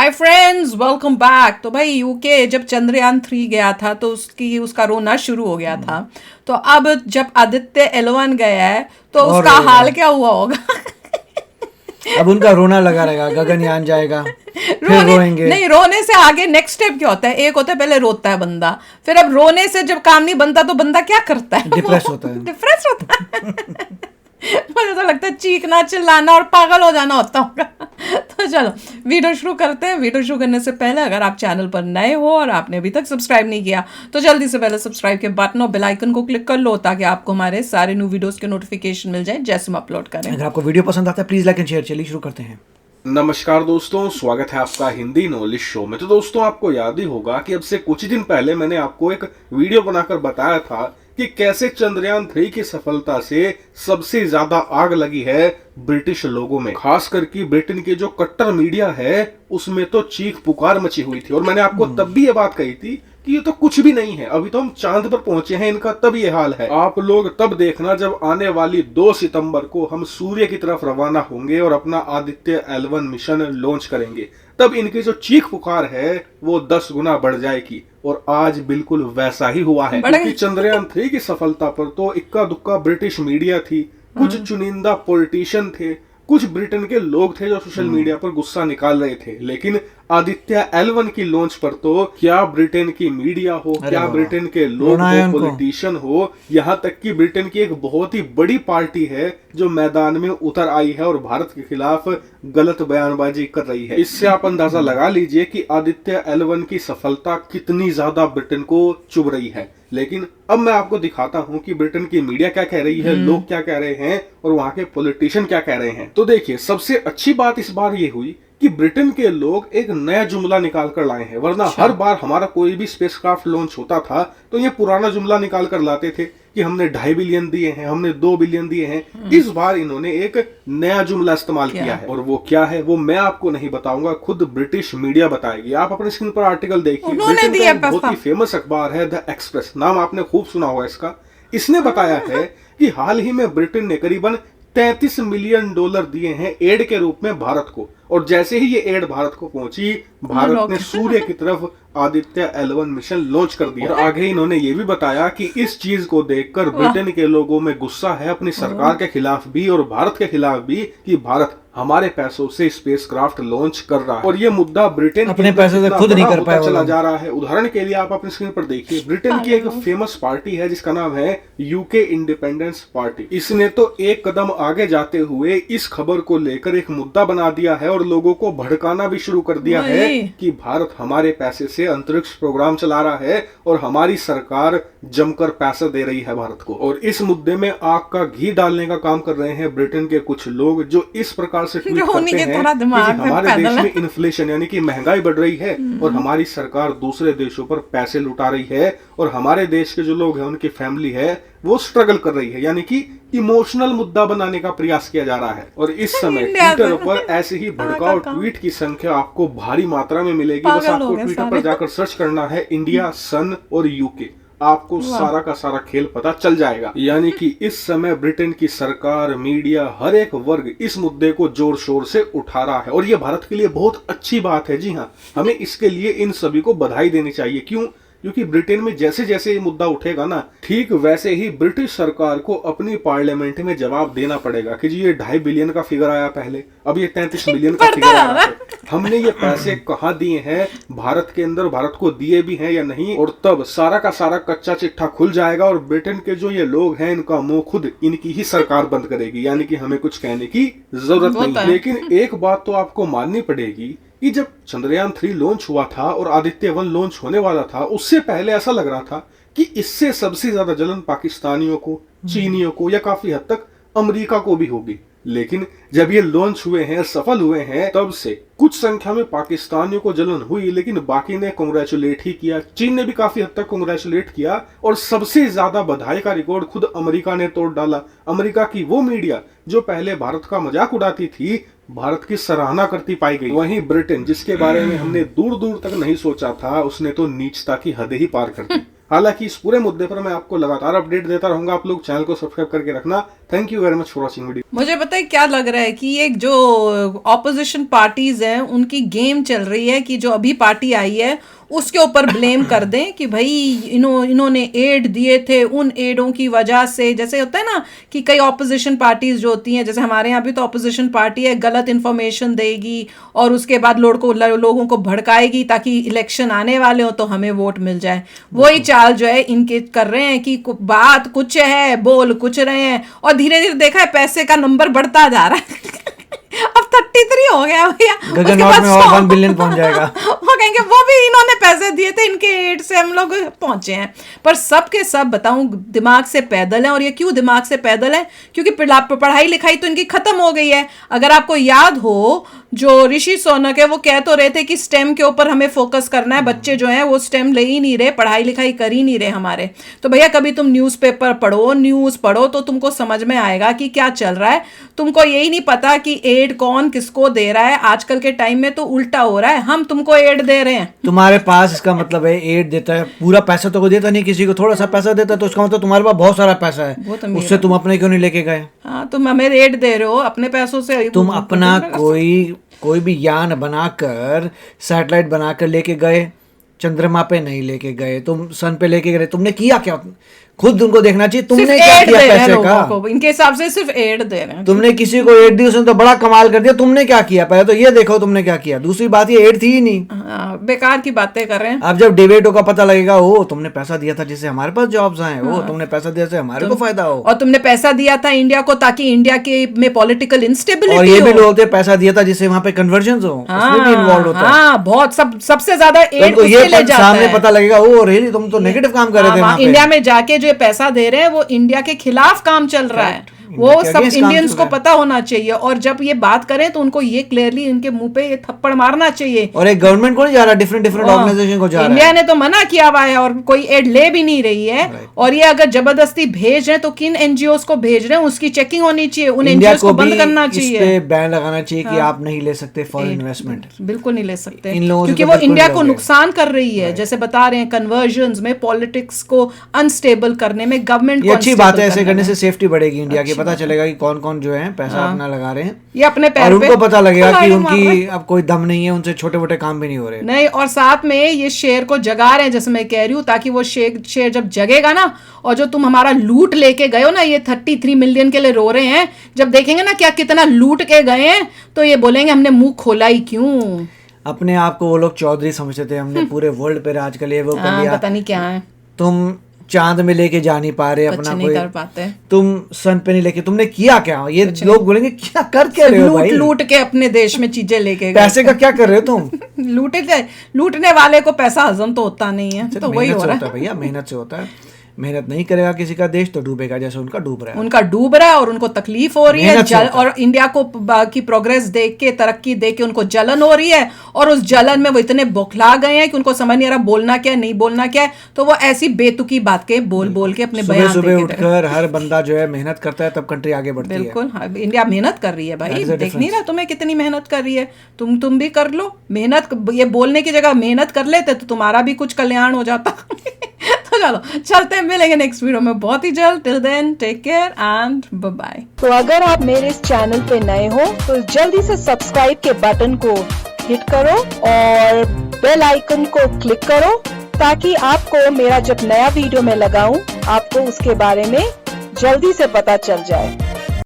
Hi friends, welcome back. तो भाई UK जब चंद्रयान 3 गया था तो उसका रोना शुरू हो गया था। तो अब जब आदित्य L1 गया है तो और उसका रोएगा। हाल क्या हुआ होगा? अब उनका रोना लगा रहेगा। गगनयान जाएगा, फिर रोने रोएंगे। नहीं, रोने से आगे नेक्स्ट स्टेप क्या होता है? एक होता है पहले रोता है बंदा, फिर अब रोने से जब काम नहीं बनता तो बंदा क्या करता है? डिप्रेस होता है। डिप्रेस होता है। मुझे तो लगता है चीखना चिल्लाना और पागल हो जाना होता होगा। तो चलो वीडियो शुरू करते हैं। वीडियो शुरू करने से पहले अगर आप चैनल पर नए हो और आपने अभी तक सब्सक्राइब नहीं किया तो जल्दी से पहले सब्सक्राइब के बटन और बेल आइकन को क्लिक कर लो ताकि आपको हमारे सारे न्यू वीडियोस के नोटिफिकेशन मिल जाए जैसे हम अपलोड करें। अगर आपको वीडियो पसंद आता है प्लीज लाइक एंड शेयर। चलिए शुरू करते हैं। नमस्कार दोस्तों, स्वागत है आपका हिंदी नॉलेज शो में। तो दोस्तों, आपको याद ही होगा कि अब से कुछ दिन पहले मैंने आपको एक वीडियो बनाकर बताया था कि कैसे चंद्रयान 3 की सफलता से सबसे ज्यादा आग लगी है ब्रिटिश लोगों में। खास करके ब्रिटेन के जो कट्टर मीडिया है उसमें तो चीख पुकार मची हुई थी। और मैंने आपको तब भी ये बात कही थी कि ये तो कुछ भी नहीं है, अभी तो हम चांद पर पहुंचे हैं, इनका तब ये हाल है। आप लोग तब देखना जब आने वाली 2 सितंबर को हम सूर्य की तरफ रवाना होंगे और अपना आदित्य L1 मिशन लॉन्च करेंगे, तब इनकी जो चीख पुकार है वो 10 गुना बढ़ जाएगी। और आज बिल्कुल वैसा ही हुआ है, क्योंकि चंद्रयान 3 की सफलता पर तो इक्का दुक्का ब्रिटिश मीडिया थी, कुछ चुनिंदा पॉलिटिशियन थे, कुछ ब्रिटेन के लोग थे जो सोशल मीडिया पर गुस्सा निकाल रहे थे। लेकिन आदित्य L1 की लॉन्च पर तो क्या ब्रिटेन की मीडिया हो, क्या ब्रिटेन के लोग हो, पॉलिटिशियन हो, यहाँ तक कि ब्रिटेन की एक बहुत ही बड़ी पार्टी है जो मैदान में उतर आई है और भारत के खिलाफ गलत बयानबाजी कर रही है। इससे आप अंदाजा लगा लीजिए कि आदित्य L1 की सफलता कितनी ज्यादा ब्रिटेन को चुभ रही है। लेकिन अब मैं आपको दिखाता हूं कि ब्रिटेन की मीडिया क्या कह रही है, लोग क्या कह रहे हैं और वहां के पॉलिटिशियन क्या कह रहे हैं। तो देखिए, सबसे अच्छी बात इस बार ये हुई कि ब्रिटेन के लोग एक नया जुमला निकाल कर लाए हैं। वरना हर बार हमारा कोई भी स्पेसक्राफ्ट लॉन्च होता था तो ये पुराना जुमला निकाल कर लाते थे कि हमने 2.5 बिलियन दिए हैं, हमने 2 बिलियन दिए हैं। इस बार इन्होंने एक नया जुमला इस्तेमाल किया है, और वो क्या है वो मैं आपको नहीं बताऊंगा, खुद ब्रिटिश मीडिया बताएगी। आप अपने स्क्रीन पर आर्टिकल देखिए। ब्रिटेन का एक बहुत ही फेमस अखबार है द एक्सप्रेस, नाम आपने खूब सुना होगा इसका। इसने बताया है कि हाल ही में ब्रिटेन ने करीबन $33 मिलियन दिए हैं एड के रूप में भारत को। और जैसे ही ये एड भारत को पहुंची, भारत ने सूर्य की तरफ आदित्य L1 मिशन लॉन्च कर दिया। और आगे इन्होंने ये भी बताया कि इस चीज को देखकर ब्रिटेन के लोगों में गुस्सा है अपनी सरकार के खिलाफ भी और भारत के खिलाफ भी कि भारत हमारे पैसों से स्पेसक्राफ्ट लॉन्च कर रहा है। और ये मुद्दा ब्रिटेन अपने पैसे से खुद नहीं कर पाया चला जा रहा है। उदाहरण के लिए आप अपनी स्क्रीन पर देखिए, ब्रिटेन की एक फेमस पार्टी है जिसका नाम है यूके इंडिपेंडेंस पार्टी। इसने तो एक कदम आगे जाते हुए इस खबर को लेकर एक मुद्दा बना दिया है और लोगों को भड़काना भी शुरू कर दिया है कि भारत हमारे पैसे से अंतरिक्ष प्रोग्राम चला रहा है और हमारी सरकार जमकर पैसा दे रही है भारत को। और इस मुद्दे में आग का घी डालने का काम कर रहे हैं ब्रिटेन के कुछ लोग, जो इस प्रकार से ट्वीट करते हैं कि हमारे देश में इन्फ्लेशन यानी कि महंगाई बढ़ रही है और हमारी सरकार दूसरे देशों पर पैसे लुटा रही है और हमारे देश के जो लोग हैं उनकी फैमिली है वो स्ट्रगल कर रही है। यानी कि इमोशनल मुद्दा बनाने का प्रयास किया जा रहा है। और इस समय ट्विटर पर ऐसे ही भड़काऊ ट्वीट की संख्या आपको भारी मात्रा में मिलेगी। बस आपको ट्विटर पर जाकर सर्च करना है इंडिया, सन और यूके, आपको सारा का सारा खेल पता चल जाएगा। यानी कि इस समय ब्रिटेन की सरकार, मीडिया, हर एक वर्ग इस मुद्दे को जोर शोर से उठा रहा है और ये भारत के लिए बहुत अच्छी बात है। जी हाँ, हमें इसके लिए इन सभी को बधाई देनी चाहिए। क्यों? क्योंकि ब्रिटेन में जैसे जैसे ये मुद्दा उठेगा ना, ठीक वैसे ही ब्रिटिश सरकार को अपनी पार्लियामेंट में जवाब देना पड़ेगा कि जी ये 2.5 बिलियन का फिगर आया पहले, अब ये 33 मिलियन का फिगर आ रहा है, हमने ये पैसे कहाँ दिए हैं, भारत के अंदर भारत को दिए भी हैं या नहीं। और तब सारा का सारा कच्चा चिट्ठा खुल जाएगा और ब्रिटेन के जो ये लोग हैं इनका मुंह खुद इनकी ही सरकार बंद करेगी। यानी कि हमें कुछ कहने की जरूरत नहीं। लेकिन एक बात तो आपको माननी पड़ेगी कि जब चंद्रयान 3 लॉन्च हुआ था और आदित्य 1 लॉन्च होने वाला था, उससे पहले ऐसा लग रहा था कि इससे सबसे ज्यादा जलन पाकिस्तानियों को, चीनियों को या काफी हद तक अमेरिका को भी होगी। लेकिन जब ये लॉन्च हुए हैं, सफल हुए हैं, तब से कुछ संख्या में पाकिस्तानियों को जलन हुई, लेकिन बाकी ने कांग्रेचुलेट ही किया। चीन ने भी काफी हद तक कांग्रेचुलेट किया और सबसे ज्यादा बधाई का रिकॉर्ड खुद अमेरिका ने तोड़ डाला। अमेरिका की वो मीडिया जो पहले भारत का मजाक उड़ाती थी, भारत की सराहना करती पाई गई। वहीं ब्रिटेन, जिसके बारे में हमने दूर दूर तक नहीं सोचा था, उसने तो नीचता की हद ही पार कर दी। हालांकि इस पूरे मुद्दे पर मैं आपको लगातार अपडेट देता रहूंगा। आप लोग चैनल को सब्सक्राइब करके रखना thank you very much for watching video. मुझे पता है क्या लग रहा है कि ये जो ऑपोजिशन पार्टीज हैं उनकी गेम चल रही है कि जो अभी पार्टी आई है उसके ऊपर ब्लेम कर दें कि भाई इन्होंने एड दिए थे, उन एडों की वजह से। जैसे होता है ना कि कई ऑपोजिशन पार्टीज जो होती हैं, जैसे हमारे यहाँ भी तो ऑपोजिशन पार्टी है, गलत इन्फॉर्मेशन देगी और उसके बाद लोगों को भड़काएगी ताकि इलेक्शन आने वाले हो तो हमें वोट मिल जाए। वही चाल जो है इनके कर रहे हैं कि बात कुछ है, बोल कुछ रहे हैं, और धीरे धीरे देखा है पैसे का नंबर बढ़ता जा रहा है। अब 33 हो गया भैया, गगन और में और 1 बिलियन पहुंच जाएगा। वो कहेंगे वो भी इन्होंने पैसे दिए थे, इनके एड से हम लोग पहुंचे हैं। पर सब के सब बताऊं दिमाग से पैदल हैं। और ये क्यों दिमाग से पैदल है? क्योंकि पढ़ाई लिखाई तो इनकी खत्म हो गई है। अगर आपको याद हो जो ऋषि सोनक है वो कह तो रहे थे कि स्टेम के ऊपर हमें फोकस करना है, बच्चे जो हैं वो स्टेम ले ही नहीं रहे, पढ़ाई लिखाई कर ही नहीं रहे हमारे। तो भैया कभी तुम न्यूज़पेपर पढ़ो, न्यूज़ पढ़ो तो तुमको समझ में आएगा कि क्या चल रहा है। तुमको यही नहीं पता कि एड कौन किसको दे रहा है। आजकल के टाइम में तो उल्टा हो रहा है, हम तुमको एड दे रहे हैं। तुम्हारे पास, इसका मतलब है एड देता है, पूरा पैसा तो कोई देता नहीं, किसी को थोड़ा सा पैसा देता है, तो उसका मतलब तुम्हारे पास बहुत सारा पैसा है, उससे तुम अपने क्यों नहीं लेके गए? हाँ, तुम हमें एड दे रहे हो अपने पैसों से। तुम अपना कोई भी यान बनाकर, सैटेलाइट बनाकर लेके गए, चंद्रमा पे नहीं लेके गए, तुम सन पे लेके गए, तुमने किया क्या? खुद उनको देखना चाहिए तुमने क्या किया पैसे का। इनके हिसाब से सिर्फ एड दे रहे हैं। तुमने किसी को एड दी, उसने तो बड़ा कमाल कर दिया, तुमने क्या किया? पहले तो ये देखो तुमने क्या किया। दूसरी बात ये एड थी ही नहीं, बेकार की बातें कर रहे हैं। अब जब डिबेटों का पता लगेगा, ओ तुमने पैसा दिया था जिससे हमारे पास जॉब्स आए, वो तुमने पैसा दिया जिससे हमारे को फायदा हो, और तुमने पैसा दिया था इंडिया को ताकि इंडिया के में पॉलिटिकल इंस्टेबिलिटी, और ये भी बोलते पैसा दिया था जिससे वहां पे कन्वर्जन हो, उसमें भी इन्वॉल्व होता है। हाँ, बहुत सबसे ज्यादा एड तो ये ले जाता सामने है। पता लगेगा, ओ रियली तुम तो नेगेटिव काम कर रहे थे वहां पे। इंडिया में जाके जो पैसा दे रहे हैं वो इंडिया के खिलाफ काम चल रहा है। वो सब इंडियंस को पता होना चाहिए। और जब ये बात करें तो उनको ये क्लियरली इनके मुंह पे ये थप्पड़ मारना चाहिए। और एक गवर्नमेंट को नहीं जा रहा, डिफरेंट ऑर्गेनाइजेशन को जा रहा है। इंडिया ने तो मना किया हुआ है और कोई एड ले भी नहीं रही है। और ये अगर जबरदस्ती भेज रहे हैं तो किन एनजीओ को भेज रहे हैं उसकी चेकिंग होनी चाहिए, उन एनजीओ को बंद करना चाहिए, इस पे बैन लगाना चाहिए कि आप नहीं ले सकते फॉरेन इन्वेस्टमेंट, बिल्कुल नहीं ले सकते, क्योंकि वो इंडिया को नुकसान कर रही है। जैसे बता रहे हैं कन्वर्जन्स में, पॉलिटिक्स को अनस्टेबल करने में, गवर्नमेंट को अच्छी बात है। ऐसे करने से सेफ्टी बढ़ेगी इंडिया की, पता चलेगा कि कौन कौन जो है पैसा अपना लगा रहे हैं, ये अपने पैर और उनको पे पता लगेगा कि उनकी अब कोई दम नहीं है, उनसे छोटे मोटे काम भी नहीं हो रहे। नहीं, और साथ में ये शेर को जगा रहे हैं, जैसे मैं कह रही हूँ, ताकि वो शेर जब जगेगा ना, और जो तुम हमारा लूट लेके गए हो ना, ये 33 मिलियन के लिए रो रहे हैं, जब देखेंगे ना क्या कितना लूट के गए हैं तो ये बोलेंगे हमने मुंह खोला ही क्यों। अपने आप को वो लोग चौधरी समझते थे, हमने पूरे वर्ल्ड पे राज कर लिया, वो कर लिया, पता नहीं क्या है। तुम चांद में लेके जा नहीं पा रहे अपना, नहीं कर पाते, तुम सन पे नहीं लेके, तुमने किया क्या? ये लोग बोलेंगे क्या कर क्या रहे हो भाई? लूट के अपने देश में चीजें लेके गए। पैसे का क्या कर रहे हो तुम? लूटने वाले को पैसा हजम तो होता नहीं है, तो वही हो रहा है भैया, मेहनत से होता है। मेहनत नहीं करेगा किसी का देश तो डूबेगा, जैसे उनका डूब रहा है। उनका डूब रहा है और उनको तकलीफ हो रही है, और इंडिया को की प्रोग्रेस देख के, तरक्की देख के उनको जलन हो रही है, और उस जलन में वो इतने बौखला गए हैं कि उनको समझ नहीं आ रहा बोलना क्या है, नहीं बोलना क्या है। तो वो ऐसी बेतुकी बात के बोल के अपने बयान सुबह उठकर हर बंदा जो है मेहनत करता है, तब कंट्री आगे बढ़ती है। बिल्कुल, इंडिया मेहनत कर रही है भाई, देख नहीं रहा तुम्हें कितनी मेहनत कर रही है। तुम भी कर लो मेहनत, ये बोलने की जगह मेहनत कर लेते तो तुम्हारा भी कुछ कल्याण हो जाता। तो चलो चलते हैं, मिलेंगे नेक्स्ट वीडियो में बहुत ही जल्द। Till then take care and bye bye. तो अगर आप मेरे इस चैनल पे नए हो तो जल्दी से सब्सक्राइब के बटन को हिट करो और बेल आइकन को क्लिक करो, ताकि आपको मेरा जब नया वीडियो मैं लगाऊं आपको उसके बारे में जल्दी से पता चल जाए।